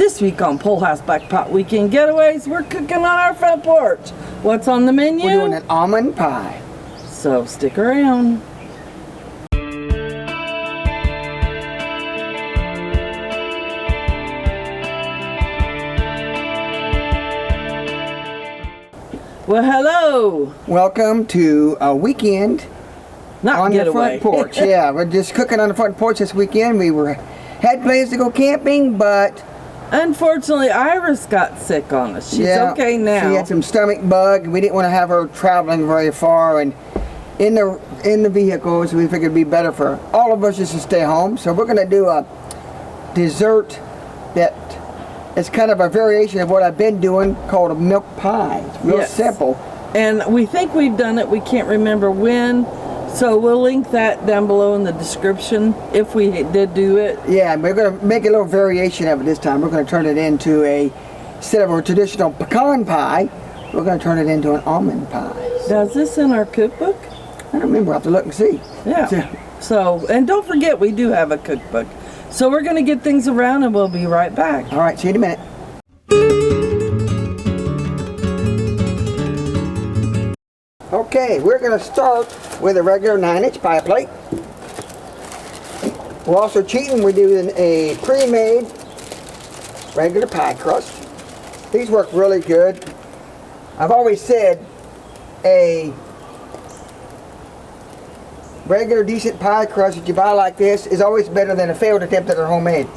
This week on Pole House Backpot Weekend Getaways, we're cooking on our front porch. What's on the menu? We're doing an almond pie. So stick around. Well, hello. Welcome to a weekend on the getaway. front porch. Yeah, we're just cooking on the front porch this weekend. We had plans to go camping, but Unfortunately, Iris got sick on us. She's okay now. She had some stomach bug. We didn't want to have her traveling very far, and in the vehicle, so we figured it'd be better for all of us just to stay home. So we're going to do a dessert that is kind of a variation of what I've been doing, called a milk pie. It's real simple. And we think we've done it. We can't remember when. So we'll link that down below in the description if we did do it. Yeah, we're going to make a little variation of it this time. We're going to turn it into instead of a traditional pecan pie, we're going to turn it into an almond pie. Does this in our cookbook? I don't remember. I'll have to look and see. Yeah. So, and don't forget, we do have a cookbook. So we're going to get things around and we'll be right back. All right, see you in a minute. Okay, we're going to start with a regular 9-inch pie plate. We're also cheating. We're doing a pre-made regular pie crust. These work really good. I've always said a regular decent pie crust that you buy like this is always better than a failed attempt at a homemade.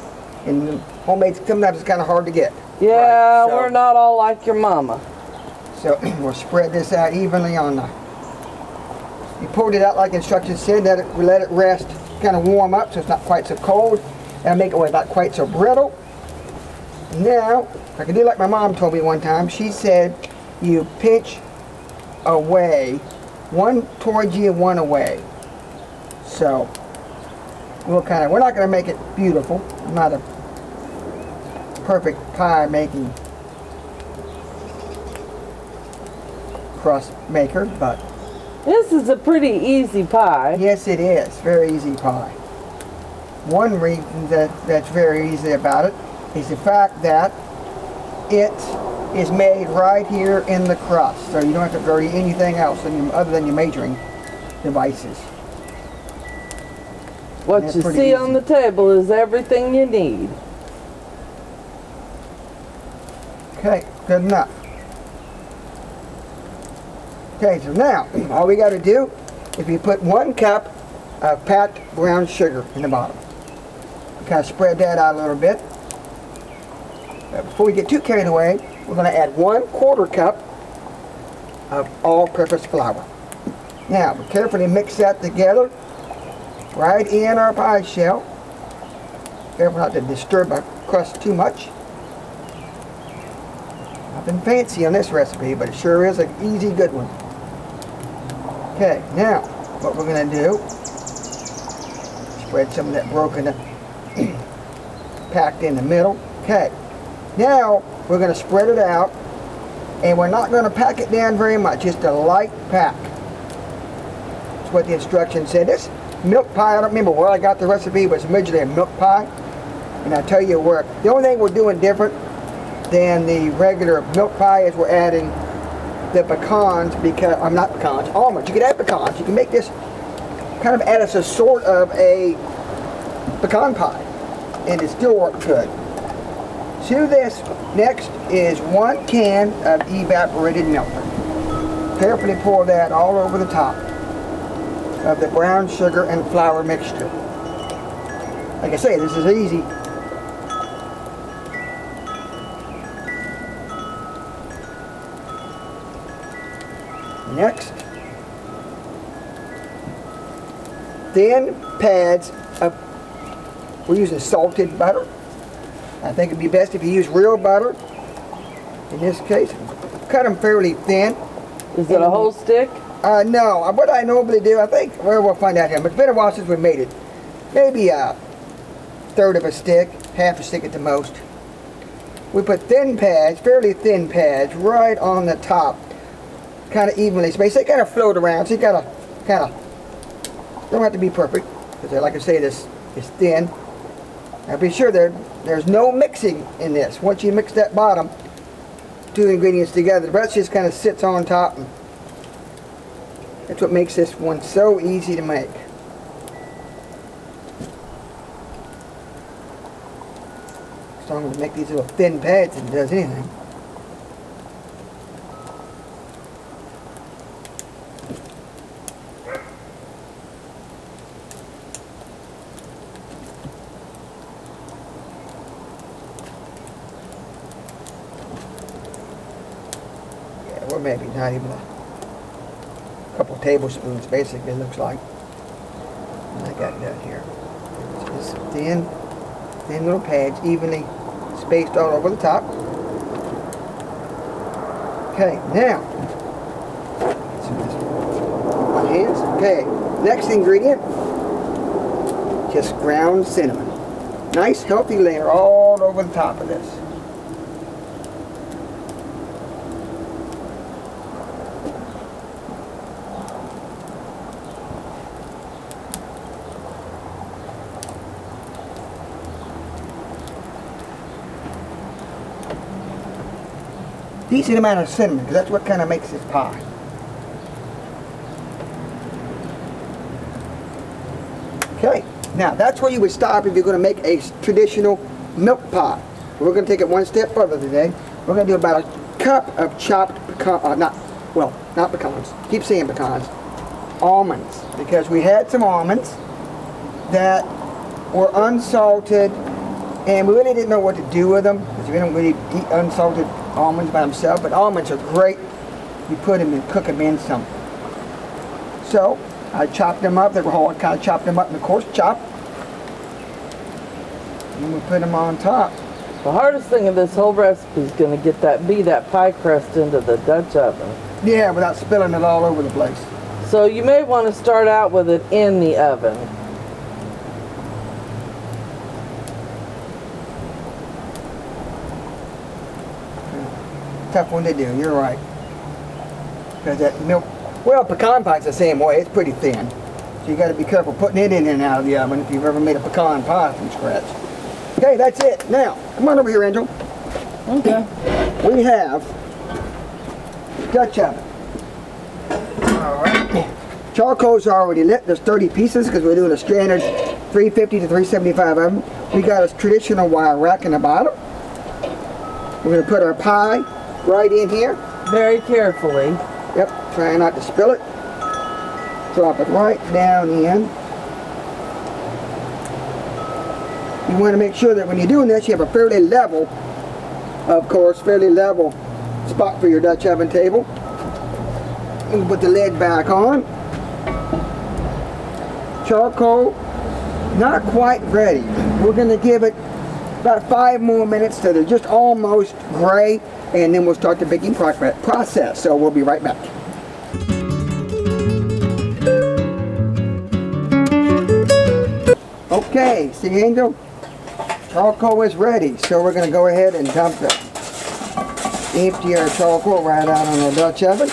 And homemade sometimes is kind of hard to get. Yeah, right, so we're not all like your mama. So we'll spread this out evenly on the. You pulled it out like instructions said. We let it rest, kind of warm up, so it's not quite so cold, and make it not quite so brittle. Now, I can do like my mom told me one time. She said, you pinch away, one towards you and one away. So we're not going to make it beautiful. I'm not a perfect pie making crust maker, but this is a pretty easy pie. Yes, it is. Very easy pie. One reason that's very easy about it is the fact that it is made right here in the crust, so you don't have to dirty anything else other than your measuring devices. What you see on the table is everything you need. Okay, good enough. Okay, so now, all we got to do is we put 1 cup of packed brown sugar in the bottom. Kind of spread that out a little bit. Before we get too carried away, we're going to add 1/4 cup of all-purpose flour. Now, we carefully mix that together right in our pie shell. Careful not to disturb our crust too much. Nothing fancy on this recipe, but it sure is an easy, good one. Okay, now what we're going to do, spread some of that broken packed in the middle. Okay, now we're going to spread it out, and we're not going to pack it down very much, just a light pack. That's what the instructions said. This milk pie, I don't remember where I got the recipe, but it's originally a milk pie. And I'll tell you where. The only thing we're doing different than the regular milk pie is we're adding the pecans, because I'm not pecans, almonds. You can add pecans. You can make this kind of add us a sort of a pecan pie, and it still works good. To this next is 1 can of evaporated milk. Carefully pour that all over the top of the brown sugar and flour mixture. Like I say, this is easy. Next, thin pads of, we're using salted butter. I think it'd be best if you use real butter. In this case, cut them fairly thin. Is it a whole stick? No, what I normally do, I think, well, we'll find out here, but it's been a while since we made it. Maybe a 1/3 of a stick, 1/2 a stick at the most. We put thin pads, fairly thin pads, right on the top. Kind of evenly spaced. They kind of float around, so you gotta don't have to be perfect, because like I say, this is thin. Now be sure they're There's no mixing in this. Once you mix that bottom two ingredients together, the rest just kind of sits on top. And that's what makes this one so easy to make. As long as we make these little thin pads, it does anything. Or maybe not even a couple tablespoons, basically, it looks like. And I got that here. It's just thin little pads, evenly spaced all over the top. Okay, now, my hands. Okay, next ingredient, just ground cinnamon. Nice, healthy layer all over the top of this. Decent amount of cinnamon, because that's what kind of makes this pie. Okay, now that's where you would stop if you're going to make a traditional milk pie. We're going to take it one step further today. We're going to do about a cup of chopped pecan, not pecans, keep saying pecans, almonds, because we had some almonds that were unsalted, and we really didn't know what to do with them, because we don't really eat unsalted almonds by themselves, but almonds are great. You put them and cook them in something. So I chopped them up. They were whole. I kind of chopped them up in a coarse chop, and we put them on top. The hardest thing of this whole recipe is going to be that pie crust into the Dutch oven. Yeah, without spilling it all over the place. So you may want to start out with it in the oven. Tough one to do, you're right. Because that milk, well, pecan pie's the same way, it's pretty thin. So you got to be careful putting it in and out of the oven if you've ever made a pecan pie from scratch. Okay, that's it. Now, come on over here, Angel. Okay. We have Dutch oven. Alright. Charcoal's already lit. There's 30 pieces because we're doing a standard 350 to 375 oven. We got a traditional wire rack in the bottom. We're going to put our pie right in here. Very carefully. Yep, try not to spill it. Drop it right down in. You want to make sure that when you're doing this, you have a fairly level, of course, fairly level spot for your Dutch oven table. You can put the lid back on. Charcoal, not quite ready. We're going to give it about 5 more minutes till they're just almost gray, and then we'll start the baking process. So we'll be right back. Okay, see, Angel? Charcoal is ready, so we're going to go ahead and dump it. Empty our charcoal right out on the Dutch oven.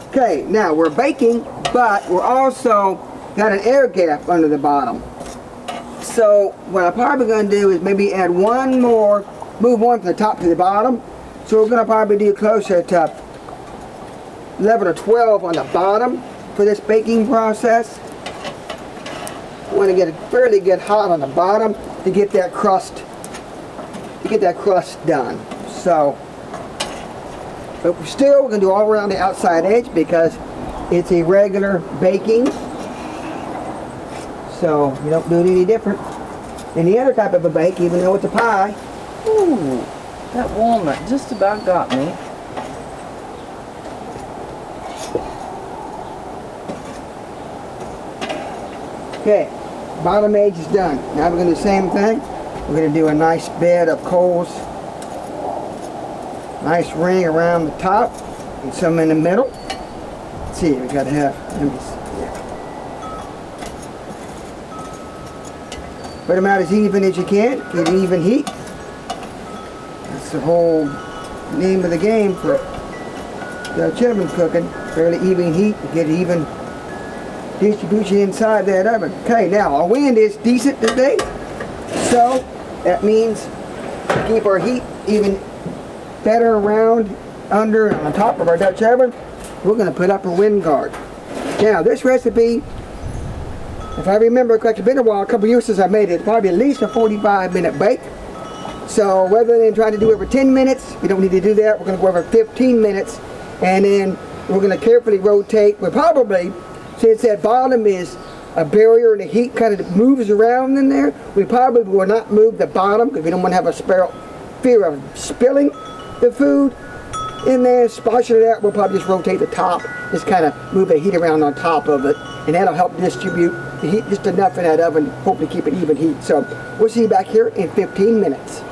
Okay, now we're baking, but we're also got an air gap under the bottom. So what I'm probably going to do is maybe add one more, move one from the top to the bottom. So we're going to probably do closer to 11 or 12 on the bottom for this baking process. We want to get it fairly get hot on the bottom to get that crust done. So, but we're going to do all around the outside edge because it's a regular baking. So you don't do it any different than the other type of a bake, even though it's a pie. Ooh, that walnut just about got me. Okay, bottom edge is done. Now we're going to do the same thing. We're going to do a nice bed of coals. Nice ring around the top and some in the middle. Let's see, we got to have, let me see here. Put them out as even as you can. Get even heat. That's the whole name of the game for Dutch oven cooking. fairly even heat to get even distribution inside that oven. Okay, now our wind is decent today, so that means to keep our heat even better around, under, and on top of our Dutch oven, we're going to put up a wind guard. Now this recipe, if I remember correctly, it's been a while, a couple years since I made it, it's probably at least a 45-minute bake. So rather than trying to do it for 10 minutes, we don't need to do that. We're going to go over 15 minutes, and then we're going to carefully rotate. We're probably, since that bottom is a barrier and the heat kind of moves around in there, we probably will not move the bottom because we don't want to have a fear of spilling the food in there, splashing it out. We'll probably just rotate the top, just kind of move the heat around on top of it, and that'll help distribute the heat just enough in that oven, hopefully keep it even heat. So we'll see you back here in 15 minutes.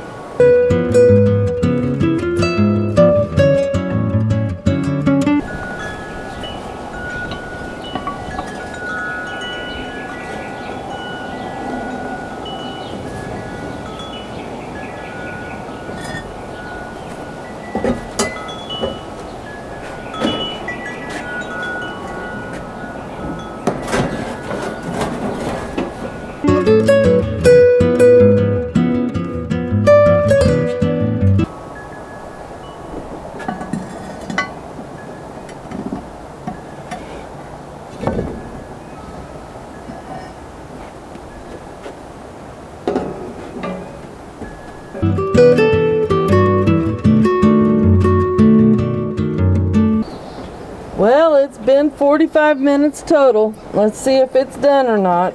Well, it's been 45 minutes total. Let's see if it's done or not.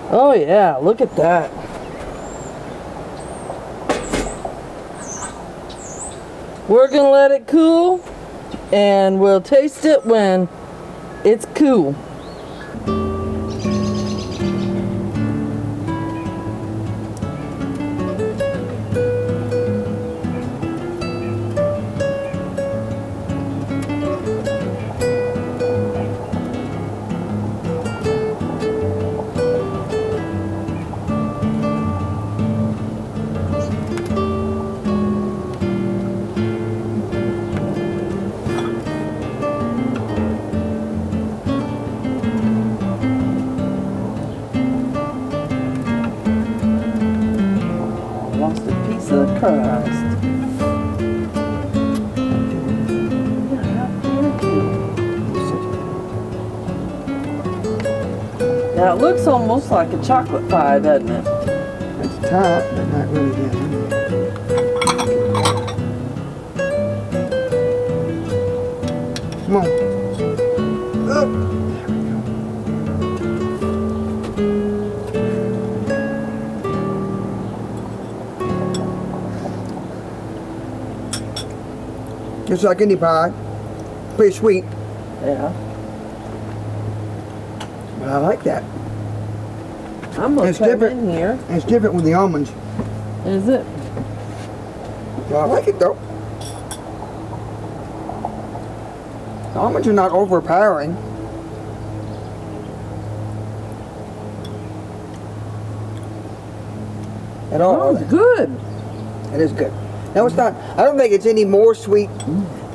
Oh yeah, look at that. We're gonna let it cool, and we'll taste it when it's cool. Lost a piece of the crust. Now it looks almost like a chocolate pie, doesn't it? It's top, but not really down. Come on. Up. Just like any pie, pretty sweet, Yeah. but I like that. I'm gonna It's put it different. in here. And it's different with the almonds. Is it? Well, I like it though. The almonds are not overpowering. At all. Oh, it's good. It is good. No, it's not. I don't think it's any more sweet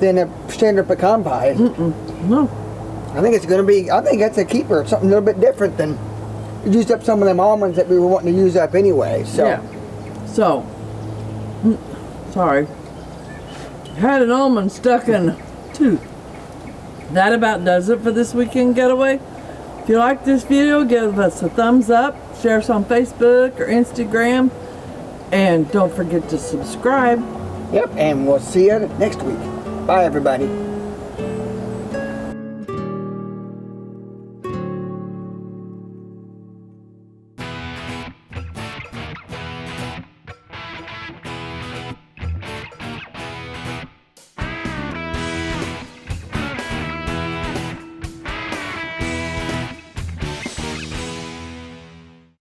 than a standard pecan pie. Is it? No. I think it's going to be, I think that's a keeper. It's something a little bit different than, we used up some of them almonds that we were wanting to use up anyway. So, Yeah. So, sorry. Had an almond stuck in a tooth. That about does it for this weekend getaway. If you like this video, give us a thumbs up, share us on Facebook or Instagram, and don't forget to subscribe. yep, and we'll see you next week. Bye, everybody.